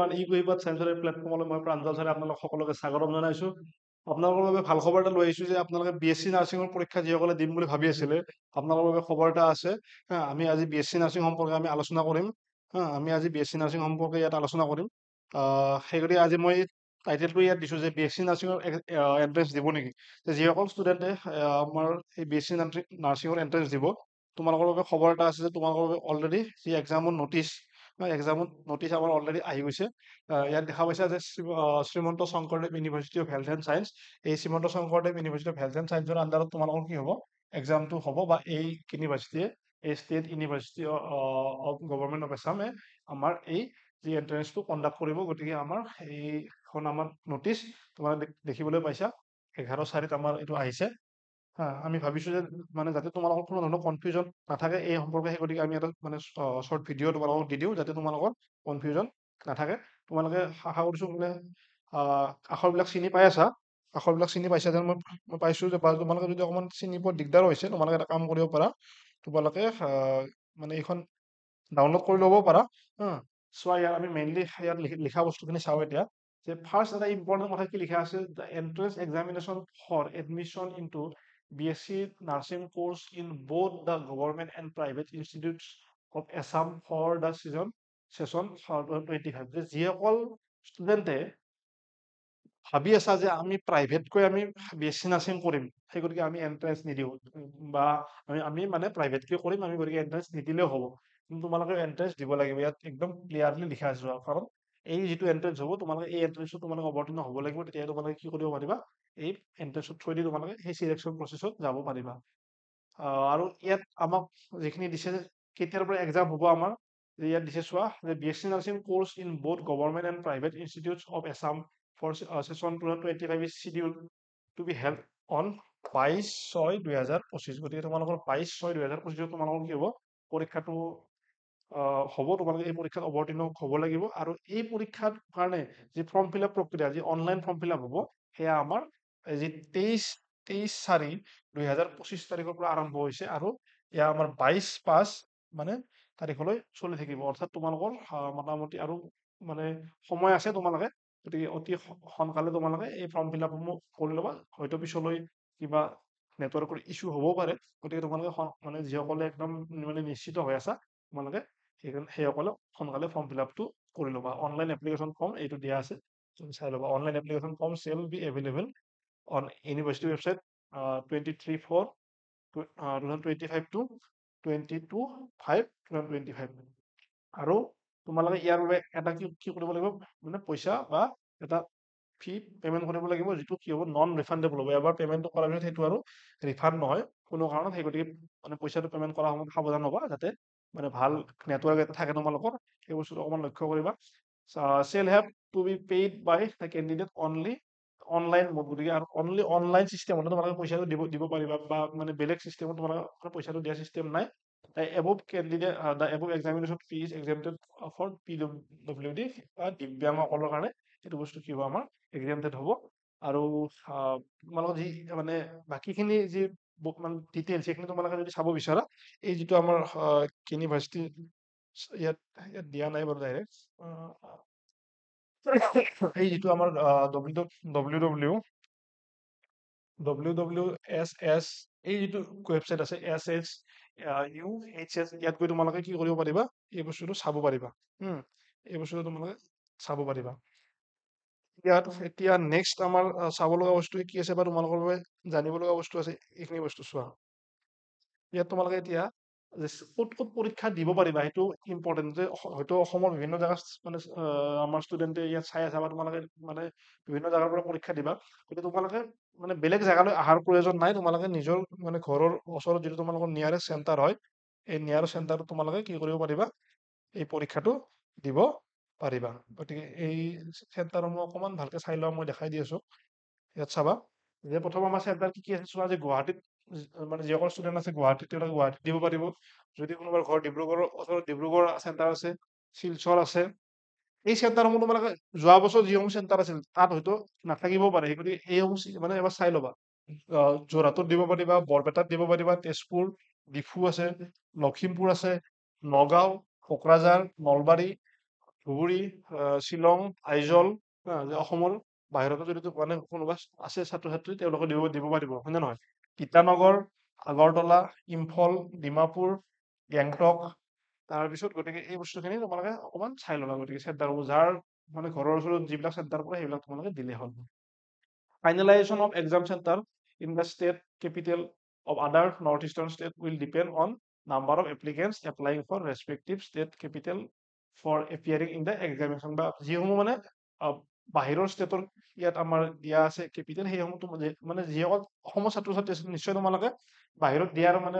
আমাৰ ইকুইপাত চেঞ্চুৰী প্লেটফৰ্মলৈ মই প্ৰাঞ্জল ছাৰে আপোনালোক সকলোকে স্বাগতম জনাইছোঁ। আপোনালোকৰ বাবে ভাল খবৰ এটা লৈ আহিছোঁ যে আপোনালোকে BSc নাৰ্ছিঙৰ পৰীক্ষা যিসকলে দিম বুলি ভাবি আছিলে, আপোনালোকৰ বাবে খবৰ এটা আছে। আমি আজি BSc নাৰ্ছিং সম্পৰ্কে আমি আলোচনা কৰিম। আমি আজি BSc নাৰ্ছিং সম্পৰ্কে ইয়াত আলোচনা কৰিম। সেই গতিকে আজি মই টাইটেলটো ইয়াত দিছোঁ যে BSc নাৰ্ছিঙৰ এন্ট্ৰেন্স দিব নেকি? যিসকল ষ্টুডেণ্টে আমাৰ এই BSc নাৰ্ছিঙৰ এন্ট্ৰেন্স দিব, তোমালোকৰ বাবে খবৰ এটা আছে যে তোমালোকৰ বাবে অলৰেডি যি এক্সামৰ নটিচ আমাৰ অলৰেডি আহি গৈছে। ইয়াত দেখা পাইছা যে Srimanta Sankardev university of health and science, এই Srimanta Sankardev university of health and চায়েন্সৰ আণ্ডাৰত তোমালোকৰ কি হ'ব, এক্সামটো হ'ব, বা এই ইউনিভাৰ্চিটিয়ে এই state university of government of আছামে আমাৰ এই যি এন্ট্ৰেন্সটো কণ্ডাক্ট কৰিব। গতিকে আমাৰ এইখন আমাৰ নটিচ তোমালোকে দেখিবলৈ পাইছা, 11/4 আমাৰ এইটো আহিছে। আমি ভাবিছোঁ যে মানে যাতে তোমালোকৰ কোনো ধৰণৰ কনফিউজন নাথাকে এই সম্পৰ্কে, সেই গতিকে আমি এটা মানে শ্বৰ্ট ভিডিঅ' তোমালোকক দি দিওঁ যাতে তোমালোকৰ কনফিউজন নাথাকে। তোমালোকে আশা কৰিছোঁ মানে আখৰবিলাক চিনি পাই আছা, আখৰবিলাক চিনি পাইছা যেন মই পাইছোঁ যে, বা তোমালোকে যদি অকণমান চিনি পোৱা দিগদাৰ হৈছে, তোমালোকে এটা কাম কৰিব পাৰা, তোমালোকে মানে এইখন ডাউনলোড কৰি ল'ব পাৰা। চোৱা, ইয়াত আমি মেইনলি ইয়াত লিখা বস্তুখিনি চাওঁ এতিয়া, যে ফাৰ্ষ্ট এটা ইম্পৰ্টেণ্ট কথা কি লিখা আছে, the entrance examination for admission into BSc nursing course in both the government and private institutes of Assam for the session 2025। যে যিসকল ষ্টুডেণ্টে ভাবি আছা যে আমি প্ৰাইভেটকৈ আমি BSc নাৰ্ছিং কৰিম, সেই গতিকে আমি এন্ট্ৰেন্স নিদিওঁ, বা আমি মানে প্ৰাইভেটকৈ কৰিম, আমি গতিকে এন্ট্ৰেন্স নিদিলেও হ'ব, কিন্তু তোমালোকে এন্ট্ৰেন্স দিব লাগিব। ইয়াত একদম ক্লিয়াৰলি লিখা আছে, কাৰণ এই যিটো এন্ট্ৰেন্স হ'ব, তোমালোকে এই এন্ট্ৰেন্সত তোমালোকে অৱতীৰ্ণ হ'ব লাগিব, তেতিয়া তোমালোকে কি কৰিব পাৰিবা, এই এন্ট্ৰেন্সৰ থ্ৰুৱেদি তোমালোকে সেই চিলেকশ্যন প্ৰচেছত যাব পাৰিবা। আৰু ইয়াত আমাক যিখিনি দিছে কেতিয়াৰ পৰা এক্সাম হ'ব আমাৰ, ইয়াত দিছে চোৱা, যে BSc nursing course in both government and private institutes of Assam for session 2025 is schedule to be held on 22/6/2025। গতিকে তোমালোকৰ 22/6/2025 তোমালোকৰ কি হ'ব, পৰীক্ষাটো হ'ব। তোমালোকে এই পৰীক্ষাত অৱতীৰ্ণ হ'ব লাগিব, আৰু এই পৰীক্ষাৰ কাৰণে যি ফৰ্ম ফিল আপ প্ৰক্ৰিয়া, যি অনলাইন ফৰ্ম ফিল আপ হ'ব, সেয়া আমাৰ যি 23/4/2025 তাৰিখৰ পৰা আৰম্ভ হৈছে, আৰু এয়া আমাৰ 22/5 মানে তাৰিখলৈ চলি থাকিব। অৰ্থাৎ তোমালোকৰ মোটামুটি আৰু মানে সময় আছে তোমালোকে, গতিকে অতি সোনকালে তোমালোকে এই ফৰ্ম ফিল আপসমূহ কৰি ল'বা। হয়তো পিছলৈ কিবা নেটৱৰ্কৰ ইছ্যু হ'বও পাৰে, গতিকে তোমালোকে মানে যিসকলে একদম মানে নিশ্চিত হৈ আছা, তোমালোকে সেইসকলে সোনকালে ফৰ্ম ফিল আপটো কৰি ল'বা। অনলাইন এপ্লিকেশ্যন ফৰ্ম এইটো দিয়া আছে, তুমি চাই ল'বা। Online application form shall be available on university website 23/4/2025 to 22/5/2025। আৰু তোমালোকে ইয়াৰ বাবে এটা কি কৰিব লাগিব, মানে পইচা বা এটা ফি পেমেণ্ট কৰিব লাগিব, যিটো কি হ'ব, নন ৰিফাণ্ডেবল হ'ব। এবাৰ পেমেণ্টটো কৰাৰ পিছত সেইটো আৰু ৰিফাণ্ড নহয় কোনো কাৰণত। সেই গতিকে মানে পইচাটো পেমেণ্ট কৰাৰ সময়ত সাৱধান হ'বা, যাতে মানে ভাল নেটৱৰ্ক এটা থাকে তোমালোকৰ, সেই বস্তুটো অকণমান লক্ষ্য কৰিবা। Shall have to be paid by the candidate only online mode. গতিকে আৰু অনলি অনলাইন চিষ্টেমতে তোমালোকে পইচাটো দিব পাৰিবা, বা মানে বেলেগ চিষ্টেমত তোমালোকে পইচাটো দিয়া চিষ্টেম নাই। The above examination fee is exempted for PWD বা দিব্যাংগসকলৰ কাৰণে এইটো বস্তু কি হ'ব, আমাৰ exempted হ'ব। আৰু তোমালোকৰ যি মানে বাকীখিনি যি মানে ডিটেইলছ, সেইখিনি তোমালোকে যদি চাব বিচাৰা, এই যিটো আমাৰ ইউনিভাৰ্চিটি ইয়াত দিয়া নাই বাৰু ডাইৰেক্ট, এই যিটো আমাৰ WWSS এই যিটো ৱেবছাইট আছে, SHUHS, ইয়াত গৈ তোমালোকে কি কৰিব পাৰিবা, এই বস্তুটো চাব পাৰিবা। এই বস্তুটো তোমালোকে চাব পাৰিবা। ইয়াত এতিয়া নেক্সট আমাৰ চাব লগা বস্তু কি আছে, বা তোমালোকৰ বাবে জানিব লগা বস্তু আছে, এইখিনি বস্তু চোৱা। ইয়াত তোমালোকে এতিয়া ক'ত ক'ত পৰীক্ষা দিব পাৰিবা, সেইটো ইম্পৰ্টেণ্ট। যে হয়তো অসমৰ বিভিন্ন জেগাত মানে আমাৰ ষ্টুডেণ্টে ইয়াত চাই আছে, বা তোমালোকে মানে বিভিন্ন জেগাৰ পৰা পৰীক্ষা দিবা, গতিকে তোমালোকে মানে বেলেগ জেগালৈ অহাৰ প্ৰয়োজন নাই। তোমালোকে নিজৰ মানে ঘৰৰ ওচৰত যিটো তোমালোকৰ নিয়াৰেষ্ট চেণ্টাৰ হয়, এই নিয়াৰেষ্ট চেণ্টাৰত তোমালোকে কি কৰিব পাৰিবা, এই পৰীক্ষাটো দিব পাৰিবা। গতিকে এই চেণ্টাৰসমূহ অকণমান ভালকে চাই লোৱা, মই দেখাই দি আছো। ইয়াত চাবা যে প্ৰথম আমাৰ চেণ্টাৰ কি আছে চোৱা, যে গুৱাহাটীত মানে যিসকল ষ্টুডেণ্ট আছে গুৱাহাটীত, তেওঁলোকে গুৱাহাটীত দিব পাৰিব। যদি কোনোবাৰ ঘৰ ডিব্ৰুগড়ৰ ওচৰত, ডিব্ৰুগড় চেণ্টাৰ আছে, শিলচৰ আছে। এই চেণ্টাৰসমূহ তোমালোকে যোৱা বছৰ যিসমূহ চেণ্টাৰ আছিল তাত হয়তো নাথাকিবও পাৰে, গতিকে এইসমূহ মানে এবাৰ চাই ল'বা। যোৰহাটত দিব পাৰিবা, বৰপেটাত দিব পাৰিবা, তেজপুৰ, ডিফু আছে, লখিমপুৰ আছে, নগাঁও, কোকৰাঝাৰ, নলবাৰী, ধুবুৰী, শ্বিলং, আইজল, যে অসমৰ বাহিৰতো যদি মানে কোনোবা আছে ছাত্ৰ-ছাত্ৰী তেওঁলোকে দিব পাৰিব, হয় নে নহয়? ইটানগৰ, আগৰতলা, ইম্ফল, ডিমাপুৰ, গেংটক, তাৰপিছত গতিকে এই বস্তুখিনি তোমালোকে অকমান চাই ল'বা, গতিকে চেণ্টাৰবোৰ যাৰ মানে ঘৰৰ ওচৰত যিবিলাক চেণ্টাৰ পৰে সেইবিলাক তোমালোকে দিলে হ'ল। Finalization of exam center in the state capital of other northeastern state will depend on number of applicants applying for respective state capital for appearing in the examination বা যিসমূহ মানে বাহিৰৰ ষ্টেটৰ ইয়াত আমাৰ দিয়া আছে কেপিটেল সেইসমূহ মানে যিসকল অসমৰ ছাত্ৰ-ছাত্ৰী আছে নিশ্চয় তোমালোকে বাহিৰত দিয়াৰ মানে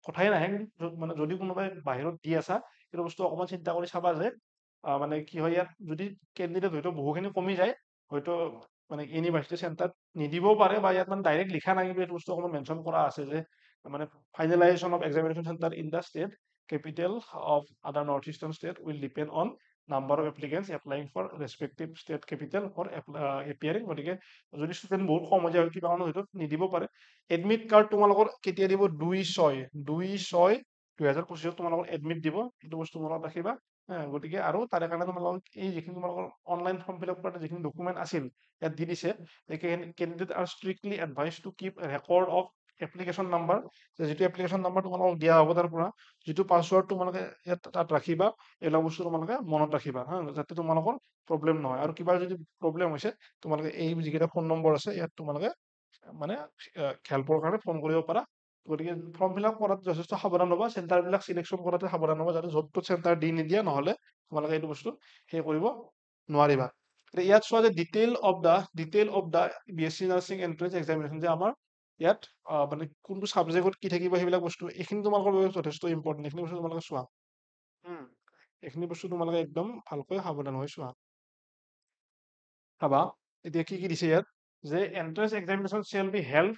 কথাই নাহে মানে যদি কোনোবাই বাহিৰত দি আছা সেইটো বস্তু অকণমান চিন্তা কৰি চাবা যে মানে কি হয় ইয়াত যদি কেণ্ডিডেট হয়তো বহুখিনি কমি যায় হয়তো মানে ইউনিভাৰ্চিটি চেণ্টাৰত নিদিবও পাৰে বা ইয়াত মানে ডাইৰেক্ট লিখা নাই কিন্তু এইটো বস্তু অকণমান মেনশ্যন কৰা আছে যে মানে finalisation of examination centre in the state capital of other northeastern state will depend on number of applicants applying for respective state capital for appearing গতিকে যদি ষ্টুডেণ্ট বহুত কম হৈ যায় কিবা কাৰণত হয়তো নিদিব পাৰে এডমিট কাৰ্ড তোমালোকৰ কেতিয়া দিব 2/6/2025 তোমালোকৰ এডমিট দিব এইটো বস্তু মনত ৰাখিবা গতিকে আৰু তাৰে কাৰণে তোমালোকৰ এই যিখিনি তোমালোকৰ অনলাইন ফৰ্ম ফিল আপ কৰাৰ যিখিনি ডকুমেণ্ট আছিল ইয়াত দি দিছে candidate R strictly advise to keep record of application number যিটো এপ্লিকেশ্যন নাম্বাৰ তোমালোকক দিয়া হ'ব তাৰ পৰা যিটো পাছৱৰ্ড তোমালোকে ইয়াত তাত ৰাখিবা এইবিলাক বস্তু তোমালোকে মনত ৰাখিবা হা যাতে তোমালোকৰ প্ৰব্লেম নহয় আৰু কিবা যদি প্ৰব্লেম হৈছে তোমালোকে এই যিকেইটা ফোন নম্বৰ আছে ইয়াত তোমালোকে মানে হেল্পৰ কাৰণে ফোন কৰিব পাৰা গতিকে ফৰ্ম ফিল আপ কৰাত যথেষ্ট সাৱধান হ'বা চেণ্টাৰবিলাক চিলেকশ্যন কৰাতে সাৱধান হ'বা যাতে য'ত ত'ত চেণ্টাৰ দি নিদিয়া নহ'লে তোমালোকে এইটো বস্তু সেই কৰিব নোৱাৰিবা ইয়াত চোৱা যে detail of the BSc nursing entrance examination যে আমাৰ ইয়াত মানে কোনটো ছাবজেক্টত কি থাকিব সেইবিলাক বস্তু এইখিনি তোমালোকৰ বাবে যথেষ্ট ইম্পৰ্টেণ্ট এইখিনি বস্তু তোমালোকে চোৱা এইখিনি বস্তু তোমালোকে একদম ভালকৈ সাৱধান হৈ চোৱা চাবা এতিয়া কি কি দিছে ইয়াত যে entrance examination shell be held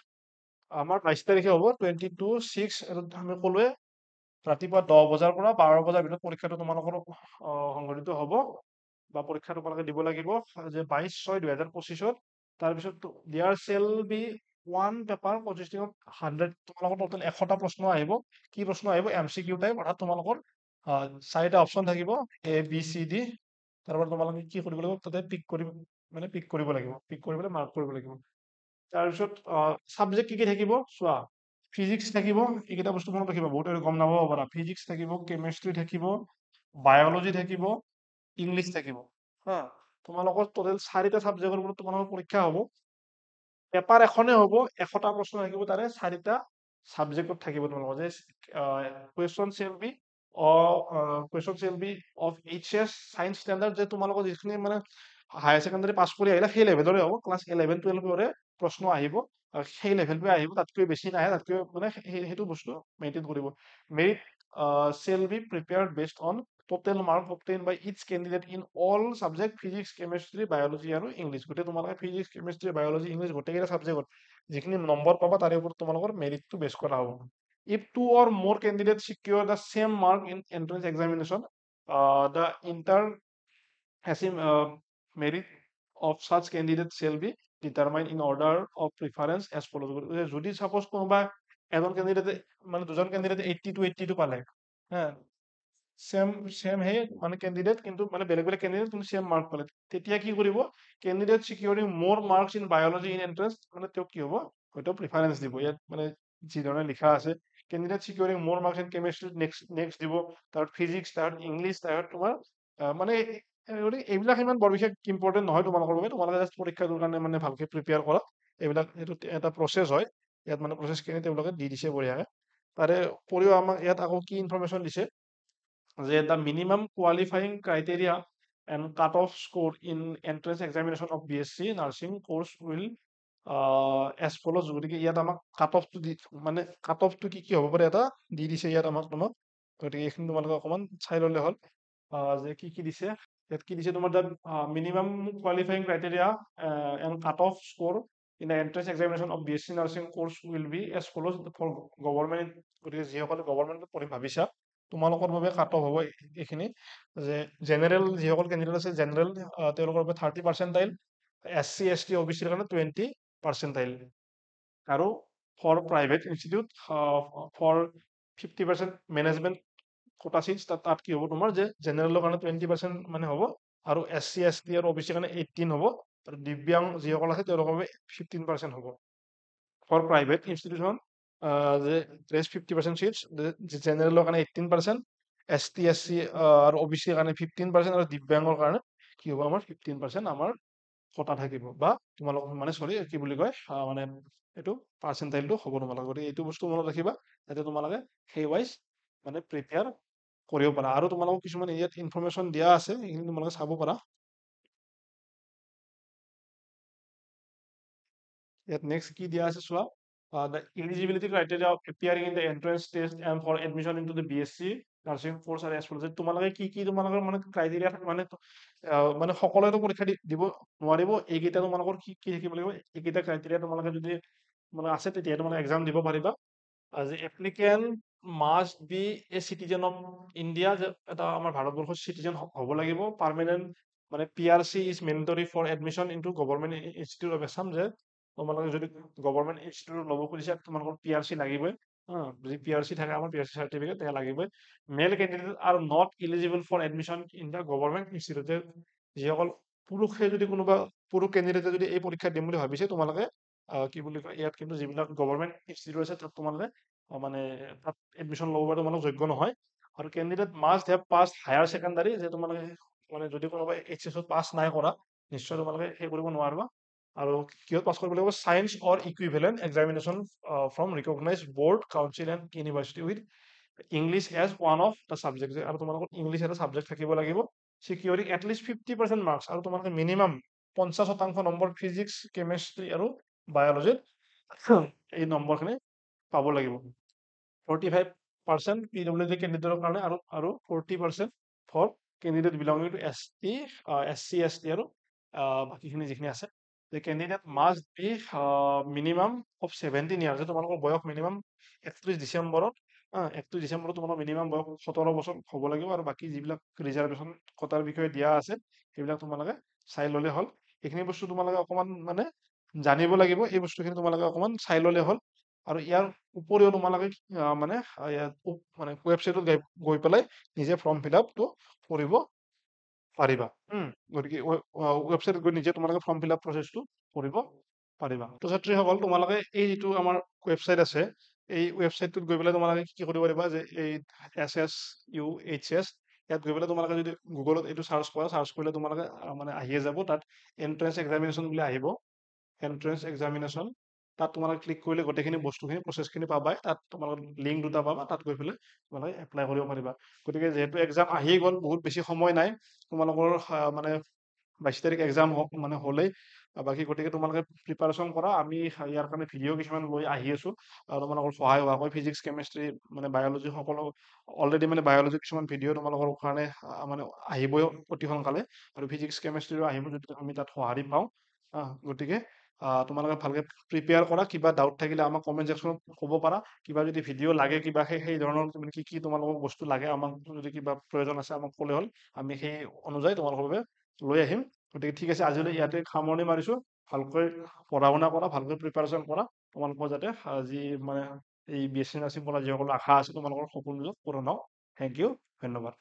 আমাৰ 22 তাৰিখে হ'ব 22/6 আমি ক'লোৱে ৰাতিপুৱা 10 বজাৰ পৰা 12 বজাৰ ভিতৰত পৰীক্ষাটো তোমালোকৰ সংঘটিত হ'ব বা পৰীক্ষা তোমালোকে দিব লাগিব যে 22/6/2025 তাৰপিছত there shall be one paper consisting of 100 তোমালোকৰ টোটেল 100টা প্ৰশ্ন আহিব কি প্ৰশ্ন আহিব MCQ টাইপ অৰ্থাৎ তোমালোকৰ 4টা অপশ্যন থাকিব ABCD তাৰপৰা তোমালোকে কি কৰিব লাগিব তাতে পিক কৰিব লাগিব পিক কৰি পেলাই মাৰ্ক কৰিব লাগিব তাৰপিছত ছাবজেক্ট কি কি থাকিব চোৱা ফিজিক্স থাকিব এইকেইটা বস্তু মনত ৰাখিবা বহুতে গম নাপাব পাৰা ফিজিক্স থাকিব কেমেষ্ট্ৰি থাকিব বায়'লজি থাকিব ইংলিছ থাকিব হা তোমালোকৰ টোটেল 4টা ছাবজেক্টৰ ওপৰত তোমালোকৰ পৰীক্ষা হ'ব পেপাৰ এখনে হ'ব 100টা প্ৰশ্ন থাকিব তাৰে 4টা ছাবজেক্টত থাকিব তোমালোকৰ যে question shall be of HS science standard যে তোমালোকৰ যিখিনি মানে হায়াৰ ছেকেণ্ডাৰী পাছ কৰি আহিলে সেই লেভেলৰে হ'ব ক্লাছ 11-12ৰে প্ৰশ্ন আহিব সেই লেভেলটোৱে আহিব তাতকৈ বেছি নাহে তাতকৈ মানে সেইটো বস্তু মেইনটেইন কৰিব merit shall be prepared based on total mark obtain by each candidate in all subject physics chemistry biology আৰু ইংলিছ গোটেই তোমালোকে ফিজিক্স কেমেষ্ট্ৰি বায়'লজি ইংলিছ গোটেইকেইটা ছাবজেক্টত যিখিনি নম্বৰ পাবা তাৰে ওপৰত তোমালোকৰ মেৰিটটো বেছ কৰা হ'ব if two or more candidates secure the same mark in entrance examination the inter merit of such candidates shall be determined in order of preference as follows যদি সাপোজ কোনোবা এজন ক্যান্ডিডেটে মানে দুজন ক্যান্ডিডেটে 80 পালে হ্যাঁ সেম হে মানে ক্যান্ডিডেট কিন্তু মানে বেলেগ বেলেগ ক্যান্ডিডেট কিন্তু সেম মার্ক পালে তেতিয়া কি কৰিব ক্যান্ডিডেট সিকিউৰিং মোৰ marks in biology in entrance মানে তেওঁ কি হ'ব হয়তো প্ৰিফাৰেন্স দিব ইয়াত মানে যি ধৰণে লিখা আছে ক্যান্ডিডেট সিকিউৰিং মোৰ মাৰ্কস ইন কেমিষ্ট্ৰি নেক্সট দিব তাৰ ফিজিক্স তাৰ ইংলিছ তাৰ তোমাৰ মানে এইবিলাক ইমান বৰ বিশেষ ইম্পৰ্টেণ্ট নহয় তোমালোকৰ বাবে তোমালোকে জাষ্ট পৰীক্ষাটোৰ কাৰণে মানে ভালকে প্ৰিপেয়াৰ কৰা এইবিলাক এইটো এটা প্ৰচেছ হয় ইয়াত মানে প্ৰচেছখিনি তেওঁলোকে দি দিছে বঢ়িয়াকে তাৰে উপৰিও আমাক ইয়াত আকৌ কি ইনফৰমেশ্যন দিছে যে the minimum qualifying criteria and cutoff score in entrance examination of BSc nursing course will as follows গতিকে ইয়াত আমাক কাটঅফটো মানে কাটঅফটো কি কি হ'ব পাৰে এটা দি দিছে ইয়াত আমাক গতিকে এইখিনি তোমালোকে অকণমান চাই ল'লে হ'ল যে কি কি দিছে ইয়াত কি দিছে তোমাৰ তাত minimum qualifying criteria and cutoff score in the entrance examination of BSc nursing course will be as follows for government গতিকে যিসকলে গভৰ্ণমেণ্টত পঢ়িম ভাবিছা তোমালোকৰ বাবে কাট অফ হ'ব এইখিনি যে জেনেৰেল যিসকল কেণ্ডিডেট আছে জেনেৰেল তেওঁলোকৰ বাবে 30% SC ST OBC ৰ কাৰণে 20% আৰু for private institute for 50% management quota seats তাত কি হ'ব তোমাৰ যে জেনেৰেলৰ কাৰণে 20% মানে হ'ব আৰু SC ST আৰু OBC কাৰণে 18 হ'ব আৰু দিব্যাং যিসকল আছে তেওঁলোকৰ বাবে 15% হ'ব ফৰ প্ৰাইভেট ইনষ্টিটিউশ্যন যে ৰেষ্ট 50% চিটছ জেনেৰেলৰ কাৰণে 18% ST SC আৰু OBC কাৰণে 15% আৰু দিব্যাংগৰ কাৰণে কি হ'ব আমাৰ 15% আমাৰ কটা থাকিব বা তোমালোক মানে চৰি কি বুলি কয় মানে এইটো পাৰ্চেণ্টাইলটো হ'ব তোমালোকৰ গতিকে এইটো বস্তু মনত ৰাখিবা যাতে তোমালোকে সেই ৱাইজ মানে প্ৰিপেয়াৰ কৰিব পাৰা আৰু তোমালোকক কিছুমান ইয়াত ইনফৰমেশ্যন দিয়া আছে এইখিনি তোমালোকে চাব পাৰা ইয়াত নেক্সট কি দিয়া আছে চোৱা the eligibility criteria of appearing in the entrance test and for admission into the BSc nursing course are as follows যে তোমালোকে কি তোমালোকৰ মানে ক্ৰাইটেৰিয়া মানে মানে সকলোৱেতো পৰীক্ষা দিব নোৱাৰিব এইকেইটা তোমালোকৰ কি থাকিব লাগিব এইকেইটা ক্ৰাইটেৰিয়া তোমালোকে যদি মানে আছে তেতিয়া তোমালোকে এক্সাম দিব পাৰিবা as the applicant must be a citizen of India যে এটা আমাৰ ভাৰতবৰ্ষৰ চিটিজেন হ'ব লাগিব পাৰ্মানেন্ট মানে PRC is mandatory for admission into government institute of Assam যে তোমালোকে যদি গভৰ্ণমেণ্ট ইনষ্টিটিউট ল'ব খুজিছা তোমালোকৰ PRC লাগিবই যদি PRC থাকে আমাৰ PRC চাৰ্টিফিকেট তেতিয়া লাগিবই male candidate are not eligible for admission in the government institute যিসকল পুৰুষে যদি কোনোবা পুৰুষ কেণ্ডিডেটে যদি এই পৰীক্ষা দিম বুলি ভাবিছে তোমালোকে কি বুলি কয় ইয়াত কিন্তু যিবিলাক গভৰ্ণমেণ্ট ইনষ্টিটিউট আছে তাত তোমালোকে মানে তাত এডমিশ্যন ল'ব বাবে তোমালোক যোগ্য নহয় আৰু candidate must have pass higher secondary যে তোমালোকে মানে যদি কোনোবাই HSত পাছ নাই কৰা নিশ্চয় তোমালোকে সেই কৰিব নোৱাৰিবা আৰু কিহত পাছ কৰিব লাগিব science or equivalent examination from recognise board council and university with English as one of the subject আৰু তোমালোকৰ ইংলিছ এটা ছাবজেক্ট থাকিব লাগিব চিকিউৰিং এটলিষ্ট 50% মাৰ্কছ আৰু তোমালোকে মিনিমাম 50% নম্বৰ ফিজিক্স কেমেষ্ট্ৰি আৰু বায়'লজিত এই নম্বৰখিনি পাব লাগিব 45% PWD কেণ্ডিডেটৰ কাৰণে আৰু 40% for candidate belonging to ST SC ST আৰু বাকীখিনি যিখিনি আছে the candidate must be minimum of 17 years তোমালোকৰ বয়স মিনিমাম 31 ডিচেম্বৰত 31 ডিচেম্বৰত তোমালোকৰ মিনিমাম বয়স 17 বছৰ হ'ব লাগিব আৰু বাকী যিবিলাক ৰিজাৰ্ভেশ্যন কটাৰ বিষয়ে দিয়া আছে সেইবিলাক তোমালোকে চাই ল'লে হ'ল এইখিনি বস্তু তোমালোকে অকমান মানে জানিব লাগিব এই বস্তুখিনি তোমালোকে অকমান চাই ল'লে হ'ল আৰু ইয়াৰ উপৰিও তোমালোকে মানে মানে ৱেবছাইটত গৈ পেলাই নিজে ফৰ্ম ফিল আপটো কৰিব পাৰিবা গতিকে ৱেবছাইটত গৈ নিজে তোমালোকে ফৰ্ম ফিল আপ প্ৰচেছটো কৰিব পাৰিবা তো ছাত্ৰীসকল তোমালোকে এই যিটো আমাৰ ৱেবছাইট আছে এই ৱেবছাইটটোত গৈ পেলাই তোমালোকে কি কৰিব পাৰিবা যে এই SSUHS ইয়াত গৈ পেলাই তোমালোকে যদি গুগলত এইটো চাৰ্চ কৰা চাৰ্চ কৰিলে তোমালোকে মানে আহিয়ে যাব তাত এন্ট্ৰেন্স এক্সামিনেশ্যন বুলি আহিব এন্ট্ৰেন্স এক্সামিনেশ্যন তাত তোমালোকে ক্লিক কৰিলে গোটেইখিনি বস্তুখিনি প্ৰচেছখিনি পাবাই তাত তোমালোকৰ লিংক দুটা পাবা তাত গৈ পেলাই তোমালোকে এপ্লাই কৰিব পাৰিবা গতিকে যিহেতু এক্সাম আহি গ'ল বহুত বেছি সময় নাই তোমালোকৰ মানে 22 তাৰিখ এক্সাম মানে হ'লেই বাকী গতিকে তোমালোকে প্ৰিপাৰেশ্যন কৰা আমি ইয়াৰ কাৰণে ভিডিঅ' কিছুমান লৈ আহি আছোঁ আৰু তোমালোকৰ সহায় হোৱাকৈ ফিজিক্স কেমেষ্ট্ৰি মানে বায়'লজি সকলো অলৰেডি মানে বায়'লজি কিছুমান ভিডিঅ' তোমালোকৰ কাৰণে মানে আহিবই অতি সোনকালে আৰু ফিজিক্স কেমেষ্ট্ৰিৰো আহিব যদি আমি তাত সঁহাৰি পাওঁ গতিকে তোমালোকে ভালকে প্ৰিপেয়াৰ কৰা কিবা ডাউট থাকিলে আমাক কমেণ্ট ছেকশ্যনত ক'ব পাৰা কিবা যদি ভিডিঅ' লাগে কিবা সেই ধৰণৰ কি তোমালোকক বস্তু লাগে আমাক যদি কিবা প্ৰয়োজন আছে আমাক ক'লে হ'ল আমি সেই অনুযায়ী তোমালোকৰ বাবে লৈ আহিম গতিকে ঠিক আছে আজিলৈ ইয়াতে সামৰণি মাৰিছোঁ ভালকৈ পঢ়া শুনা কৰা ভালকৈ প্ৰিপাৰেশ্যন কৰা তোমালোকৰ যাতে যি মানে এই BSc নাৰ্ছিং কৰা যিসকলৰ আশা আছে তোমালোকৰ সপোনবিলাক পূৰণ হওক থেংক ইউ ধন্যবাদ